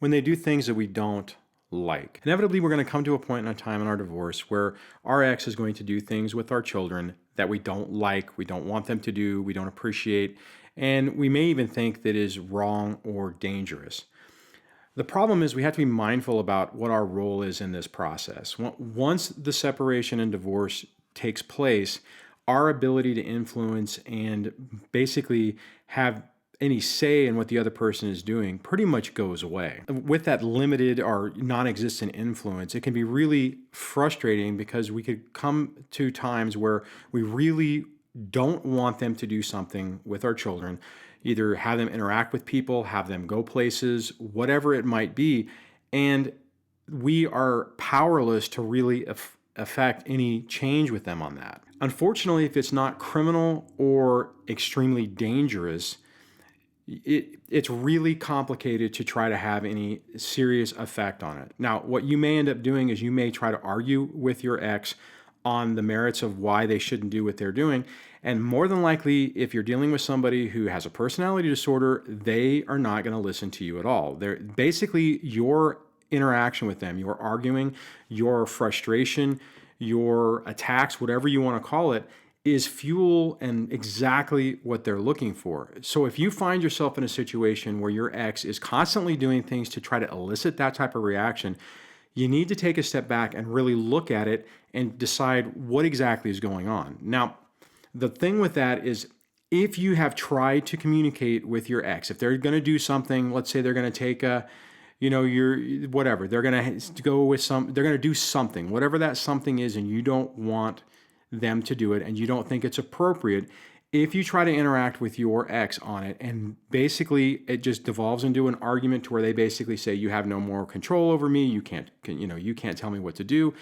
when they do things that we don't like. Inevitably, we're going to come to a point in a time in our divorce where our ex is going to do things with our children that we don't like, we don't want them to do, we don't appreciate, and we may even think that is wrong or dangerous. The problem is we have to be mindful about what our role is in this process. Once the separation and divorce takes place, our ability to influence and basically have any say in what the other person is doing pretty much goes away. With that limited or non-existent influence, it can be really frustrating because we could come to times where we really don't want them to do something with our children, either have them interact with people, have them go places, whatever it might be, and we are powerless to really affect any change with them on that. Unfortunately, if it's not criminal or extremely dangerous, it's really complicated to try to have any serious effect on it. Now, what you may end up doing is you may try to argue with your ex on the merits of why they shouldn't do what they're doing. And more than likely, if you're dealing with somebody who has a personality disorder, they are not going to listen to you at all. They're basically your interaction with them, your arguing, your frustration, your attacks, whatever you want to call it, is fuel and exactly what they're looking for. So if you find yourself in a situation where your ex is constantly doing things to try to elicit that type of reaction, you need to take a step back and really look at it and decide what exactly is going on. Now, the thing with that is if you have tried to communicate with your ex, if they're going to do something, let's say they're going to take a, your whatever, they're going to go with they're going to do something, whatever that something is, and you don't want them to do it and you don't think it's appropriate, if you try to interact with your ex on it and basically it just devolves into an argument to where they basically say you have no more control over me, you can't tell me what to do.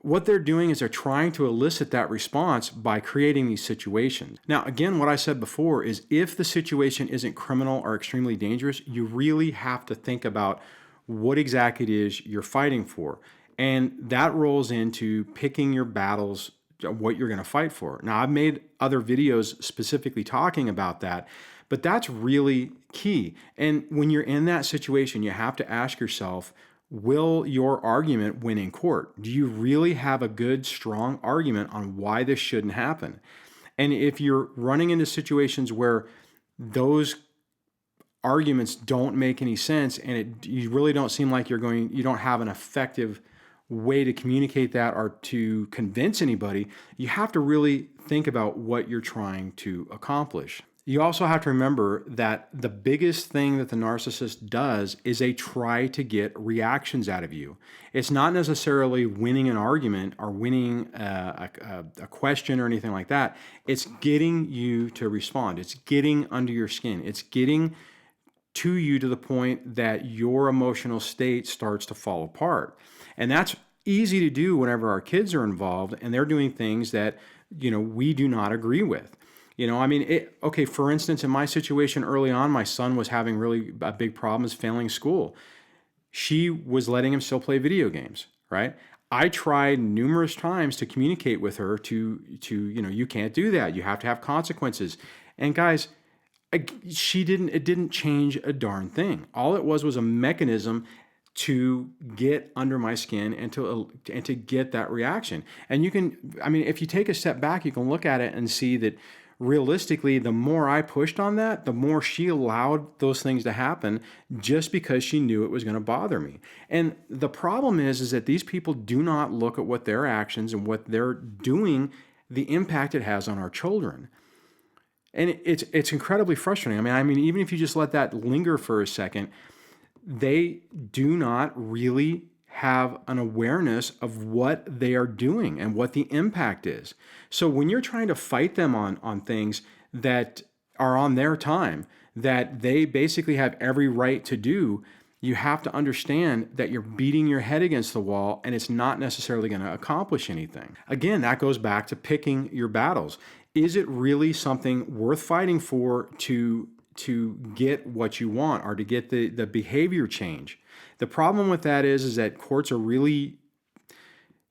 What they're doing is they're trying to elicit that response by creating these situations. Now, again, what I said before is if the situation isn't criminal or extremely dangerous, you really have to think about what exactly it is you're fighting for. And that rolls into picking your battles, what you're going to fight for. Now, I've made other videos specifically talking about that, but that's really key. And when you're in that situation, you have to ask yourself, will your argument win in court? Do you really have a good, strong argument on why this shouldn't happen? And if you're running into situations where those arguments don't make any sense and you really don't seem like you don't have an effective way to communicate that or to convince anybody, you have to really think about what you're trying to accomplish. You also have to remember that the biggest thing that the narcissist does is they try to get reactions out of you. It's not necessarily winning an argument or winning a question or anything like that. It's getting you to respond. It's getting under your skin. It's getting to you to the point that your emotional state starts to fall apart. And that's easy to do whenever our kids are involved and they're doing things that, we do not agree with. For instance, in my situation early on, my son was having really big problems failing school. She was letting him still play video games, right? I tried numerous times to communicate with her to you can't do that. You have to have consequences. And guys, it didn't change a darn thing. All it was a mechanism to get under my skin and to get that reaction. And if you take a step back, you can look at it and see that realistically, the more I pushed on that, the more she allowed those things to happen just because she knew it was going to bother me. And the problem is that these people do not look at what their actions and what they're doing, the impact it has on our children. And it's incredibly frustrating. Even if you just let that linger for a second, they do not really have an awareness of what they are doing and what the impact is. So when you're trying to fight them on things that are on their time, that they basically have every right to do, you have to understand that you're beating your head against the wall and it's not necessarily going to accomplish anything. Again, that goes back to picking your battles. Is it really something worth fighting for to get what you want or to get the behavior change? The problem with that is that courts are really,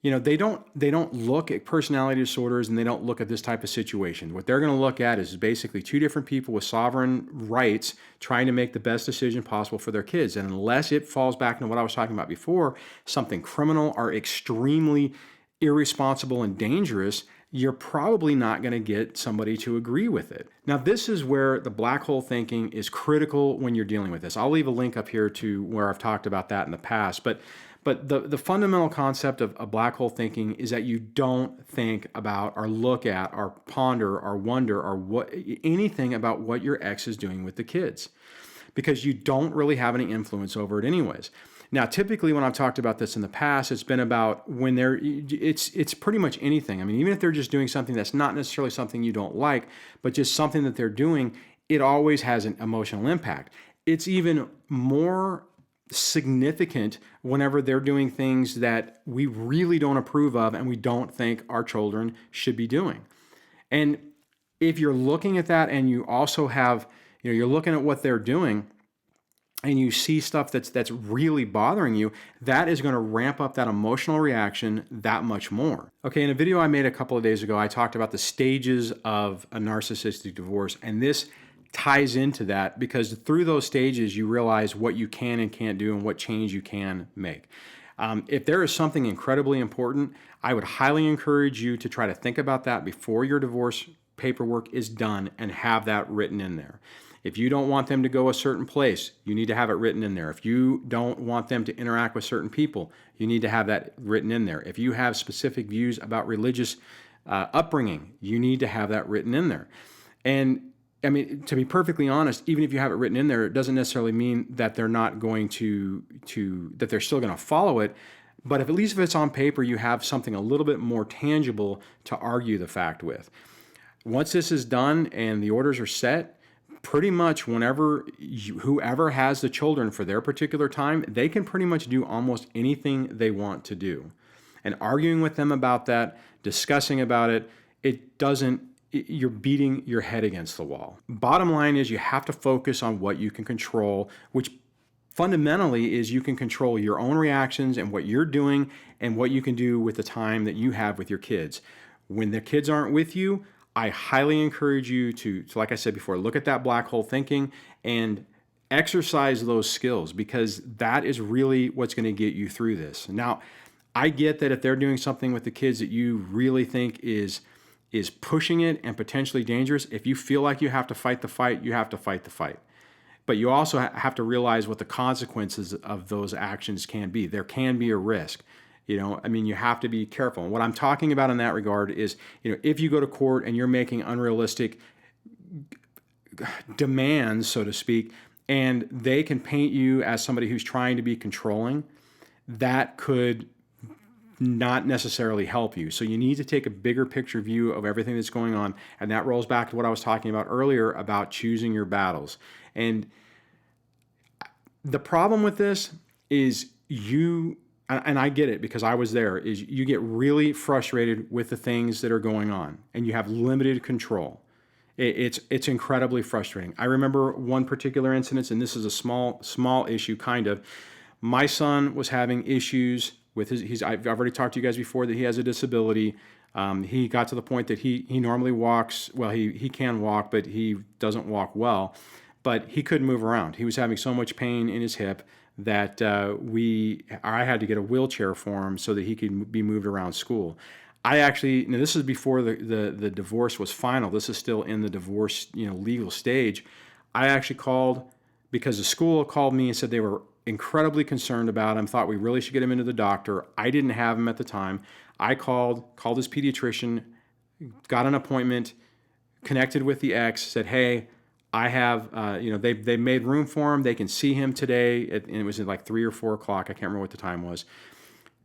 they don't look at personality disorders, and they don't look at this type of situation. What they're going to look at is basically two different people with sovereign rights trying to make the best decision possible for their kids. And unless it falls back into what I was talking about before, something criminal or extremely irresponsible and dangerous, you're probably not going to get somebody to agree with it. Now, this is where the black hole thinking is critical when you're dealing with this. I'll leave a link up here to where I've talked about that in the past, but the fundamental concept of a black hole thinking is that you don't think about or look at or ponder or wonder or anything about what your ex is doing with the kids, because you don't really have any influence over it anyways. Now, typically when I've talked about this in the past, it's been about when it's pretty much anything. I mean, even if they're just doing something that's not necessarily something you don't like, but just something that they're doing, it always has an emotional impact. It's even more significant whenever they're doing things that we really don't approve of and we don't think our children should be doing. And if you're looking at that and you also have, you're looking at what they're doing and you see stuff that's really bothering you, that is going to ramp up that emotional reaction that much more. Okay, in a video I made a couple of days ago, I talked about the stages of a narcissistic divorce, and this ties into that because through those stages, you realize what you can and can't do and what change you can make. If there is something incredibly important, I would highly encourage you to try to think about that before your divorce paperwork is done and have that written in there. If you don't want them to go a certain place, you need to have it written in there. If you don't want them to interact with certain people, you need to have that written in there. If you have specific views about religious upbringing, you need to have that written in there. And I mean, to be perfectly honest, even if you have it written in there, it doesn't necessarily mean that they're not going that they're still going to follow it. But at least if it's on paper, you have something a little bit more tangible to argue the fact with. Once this is done and the orders are set, pretty much whenever whoever has the children for their particular time, they can pretty much do almost anything they want to do. And arguing with them about that, discussing about it, you're beating your head against the wall. Bottom line is you have to focus on what you can control, which fundamentally is you can control your own reactions and what you're doing and what you can do with the time that you have with your kids. When the kids aren't with you, I highly encourage you to, like I said before, look at that black hole thinking and exercise those skills, because that is really what's going to get you through this. Now, I get that if they're doing something with the kids that you really think is pushing it and potentially dangerous, if you feel like you have to fight the fight, you have to fight the fight. But you also have to realize what the consequences of those actions can be. There can be a risk. You have to be careful. And what I'm talking about in that regard is, if you go to court and you're making unrealistic demands, so to speak, and they can paint you as somebody who's trying to be controlling, that could not necessarily help you. So you need to take a bigger picture view of everything that's going on. And that rolls back to what I was talking about earlier about choosing your battles. And the problem with this is and I get it because I was there, is you get really frustrated with the things that are going on and you have limited control. It's incredibly frustrating. I remember one particular incident, and this is a small issue kind of. My son was having issues with I've already talked to you guys before that he has a disability. He got to the point that he normally walks, well, he can walk, but he doesn't walk well. But he couldn't move around. He was having so much pain in his hip that I had to get a wheelchair for him so that he could be moved around school. Now this is before the divorce was final. This is still in the divorce, legal stage. I actually called because the school called me and said they were incredibly concerned about him, thought we really should get him into the doctor. I didn't have him at the time. I called his pediatrician, got an appointment, connected with the ex, said, hey, I have, they made room for him. They can see him today. And it was at like 3 or 4 o'clock. I can't remember what the time was.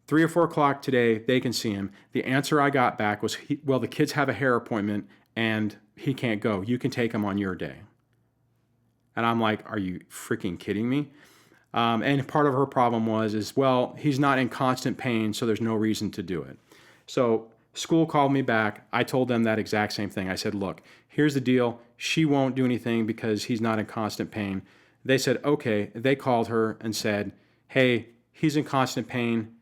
3 or 4 o'clock today, they can see him. The answer I got back was, the kids have a hair appointment and he can't go. You can take him on your day. And I'm like, are you freaking kidding me? And part of her problem was, he's not in constant pain, so there's no reason to do it. So school called me back. I told them that exact same thing. I said, look, here's the deal. She won't do anything because he's not in constant pain. They said, okay. They called her and said, hey, he's in constant pain.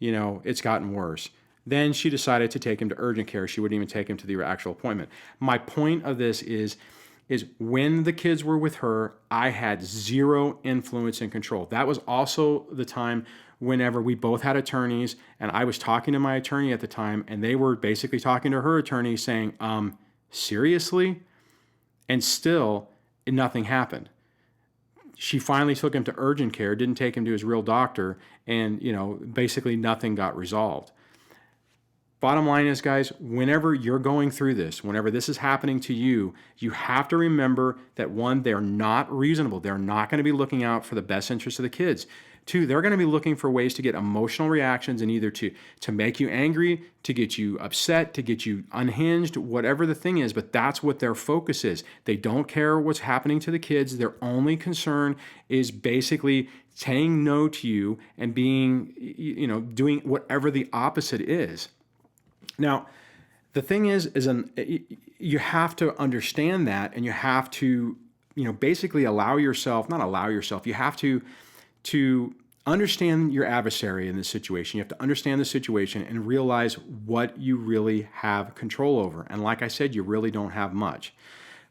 It's gotten worse. Then she decided to take him to urgent care. She wouldn't even take him to the actual appointment. My point of this is when the kids were with her, I had zero influence and control. That was also the time whenever we both had attorneys, and I was talking to my attorney at the time, and they were basically talking to her attorney saying, seriously? And still, nothing happened. She finally took him to urgent care, didn't take him to his real doctor, and, basically nothing got resolved. Bottom line is, guys, whenever you're going through this, whenever this is happening to you, you have to remember that one, they're not reasonable. They're not going to be looking out for the best interest of the kids. Two, they're going to be looking for ways to get emotional reactions and either to make you angry, to get you upset, to get you unhinged, whatever the thing is, but that's what their focus is. They don't care what's happening to the kids. Their only concern is basically saying no to you and being, doing whatever the opposite is. Now, the thing is you have to understand that, and you have to, basically you have to understand your adversary in this situation. You have to understand the situation and realize what you really have control over. And like I said, you really don't have much.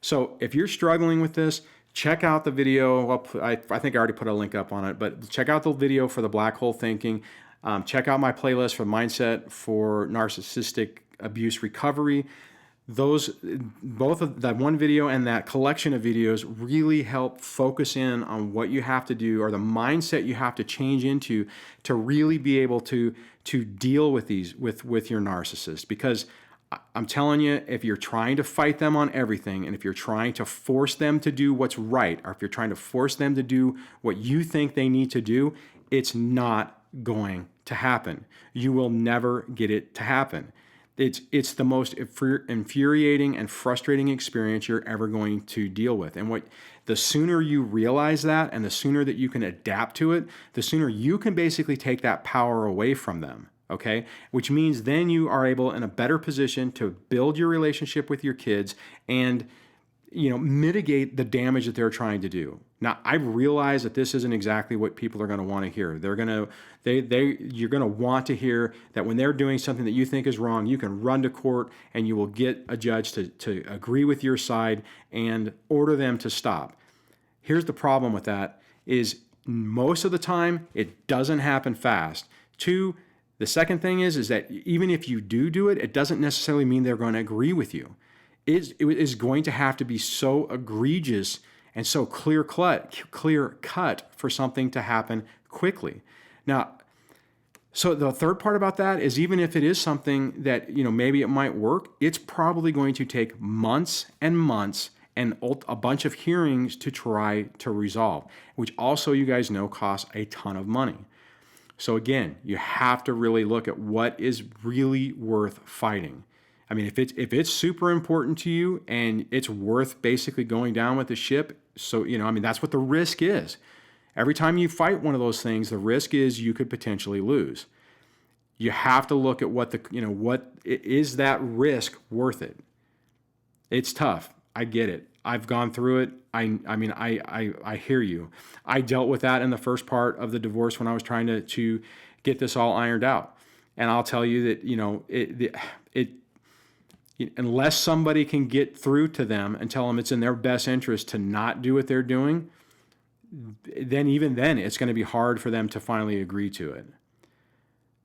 So if you're struggling with this, check out the video. I think I already put a link up on it, but check out the video for the black hole thinking. Check out my playlist for mindset for narcissistic abuse recovery. Both of that one video and that collection of videos really help focus in on what you have to do or the mindset you have to change into to really be able to deal with these with your narcissist. Because I'm telling you, if you're trying to fight them on everything, and if you're trying to force them to do what's right, or if you're trying to force them to do what you think they need to do, it's not going to happen. You will never get it to happen. It's the most infuriating and frustrating experience you're ever going to deal with. And the sooner you realize that, and the sooner that you can adapt to it, the sooner you can basically take that power away from them. Okay? Which means then you are able in a better position to build your relationship with your kids and mitigate the damage that they're trying to do. Now, I realize that this isn't exactly what people are going to want to hear. You're going to want to hear that when they're doing something that you think is wrong, you can run to court and you will get a judge to agree with your side and order them to stop. Here's the problem with that is most of the time, it doesn't happen fast. Two, the second thing is that even if you do it, it doesn't necessarily mean they're going to agree with you. It is going to have to be so egregious and so clear cut for something to happen quickly. Now, so the third part about that is even if it is something that, maybe it might work, it's probably going to take months and months and a bunch of hearings to try to resolve, which also, you guys know, costs a ton of money. So again, you have to really look at what is really worth fighting. I mean, if it's super important to you and it's worth basically going down with the ship, so, that's what the risk is. Every time you fight one of those things, the risk is you could potentially lose. You have to look at what is that risk worth it? It's tough. I get it. I've gone through it. I hear you. I dealt with that in the first part of the divorce when I was trying to get this all ironed out. And I'll tell you that, unless somebody can get through to them and tell them it's in their best interest to not do what they're doing, then it's going to be hard for them to finally agree to it.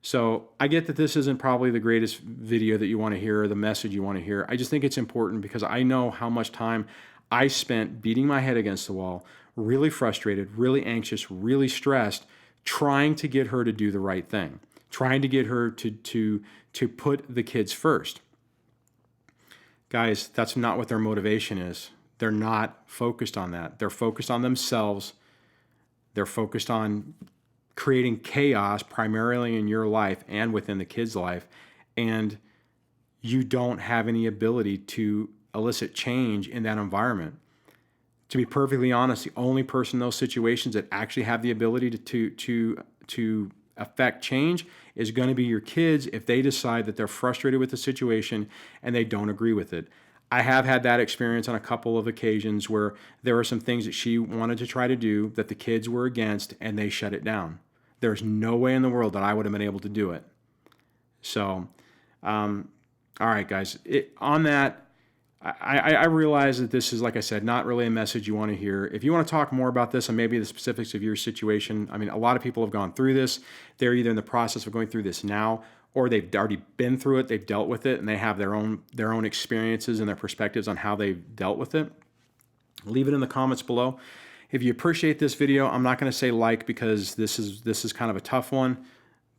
So I get that this isn't probably the greatest video that you want to hear or the message you want to hear. I just think it's important because I know how much time I spent beating my head against the wall, really frustrated, really anxious, really stressed, trying to get her to do the right thing, trying to get her to put the kids first. Guys, that's not what their motivation is. They're not focused on that. They're focused on themselves. They're focused on creating chaos primarily in your life and within the kid's life. And you don't have any ability to elicit change in that environment. To be perfectly honest, the only person in those situations that actually have the ability to affect change is going to be your kids if they decide that they're frustrated with the situation and they don't agree with it. I have had that experience on a couple of occasions where there were some things that she wanted to try to do that the kids were against and they shut it down. There's no way in the world that I would have been able to do it. So All right, guys. On that, I realize that this is, like I said, not really a message you want to hear. If you want to talk more about this and maybe the specifics of your situation, I mean, a lot of people have gone through this. They're either in the process of going through this now, or they've already been through it, they've dealt with it, and they have their own experiences and their perspectives on how they've dealt with it. Leave it in the comments below. If you appreciate this video, I'm not going to say like because this is kind of a tough one,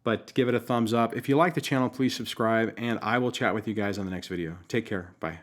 but give it a thumbs up. If you like the channel, please subscribe, and I will chat with you guys on the next video. Take care. Bye.